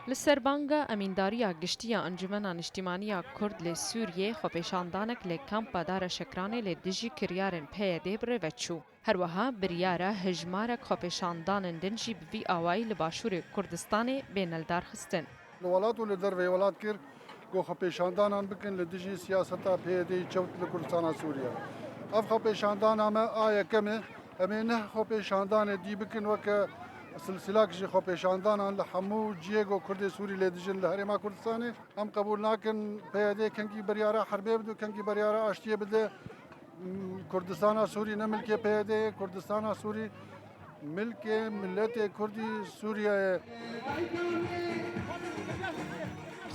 لسربانگا امینداریا گشتیا انجمن اجتماعی کرد ل سوریه خپیشاندانک ل کمپ دار شکرانه ل دجی کریارن پیاده بر وچو هر وها بریاره هجمارک خپیشاندانن دنجی بوی آوای لباشور کردستان بینالدار خستن. الولات ولدر في ولات كير جو خبيشاندان بكن لدجي سياسة بيدي شوت لكردستان سوريا اف خبيشاندان ما آية كمه امينه خبيشاندان دي بكن وك سلسلة كشي خبيشاندان لحمو جيجو كرد سوري لدجن لهرما كردستاني ام قبول لكن بيدي كنكي بريارة حربية بدو كنكي بريارة اشتيه بده كردستان سوري نملك بيدي كردستان سوري ملك ملت كردي سوريا.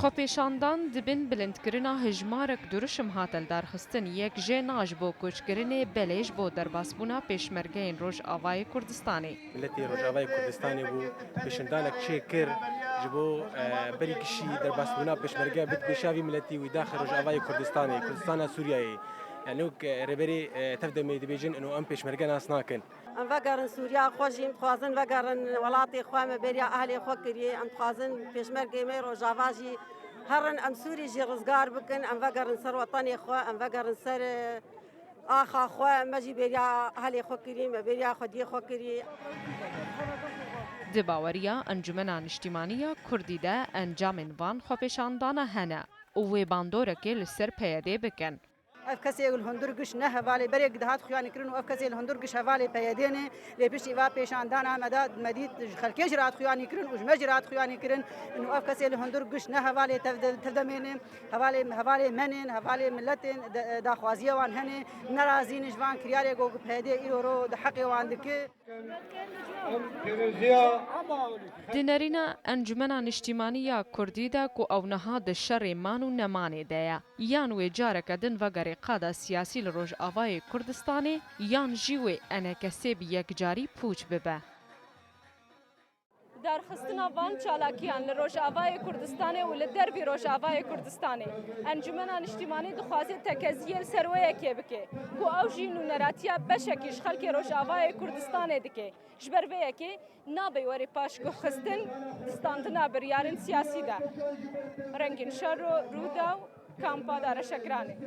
خپیشاندان دبن بلندکرنا هجمارک درشم هاتل درخستن یک جناج بو کوچکرنه بلیج بو درباسبونا پیشمرگین روج آوای کردستانی. ملتی روج آوای کردستانی بو پیشندانک چه کر جبو بری کشی درباسبونا پیشمرگه بد بشاوی ملتی و داخل روج آوای کردستانی کردستان سوریایی يعني وك ربري تبدا ميد بيجن انه ام پیشمرگه ناس ناكن ام وگرن سوریا خوشیم خوازن وگرن ولاتی خوام بریا اهلی خو کری ام خوازن پیشمرگه می رو جواجی هرن ام سوری جی رزگار بکن ام وگرن سر وطنی خو ام وگرن سر آخا خو مجی بریا اهلی خو کری م بریا خودی خو کری. دباوریا انجمن اجتماعی کردی ده انجام وان خپیشاندان هنه و باندورک لسر پیاده بکن. اف کسی الهندرگش نه حوالی برای دهات خیانی کرن و اف کسی الهندرگش حوالی پیادینه لپیش ایوا پیشاندان مداد مدید خلکش رات خیانی کرن و جمجرات خیانی کرن انه اف کسی الهندرگش نه حوالی تفدمینه حوالی منن حوالی ملتن داخوازی وان هنه نرازین جوان کریاره گو پیاده ایرو د حق وان دکه. دینرینا انجمن اجتماعی کردی ده کو او نهاد شر مانو نمانه ده یان و جارک دن وگری قادا سیاسی لروج آوای کردستانی یان جیوه انکسی بی یک جاری پوچ ببه. در خستنا وان چالاکیان لروجاوای کردستان و لدربی روجاوای کردستان انجمن اجتماعی دخوازی تکزیل سرویه کی بکه کو اوجین و نراتیا بشکیش خلک روجاوای کردستان دکه جبرویه کی نابی وری پاش کو خستن دستاندنا بریارن سیاسی ده رنگین شر رودا کامپا دار شکرانه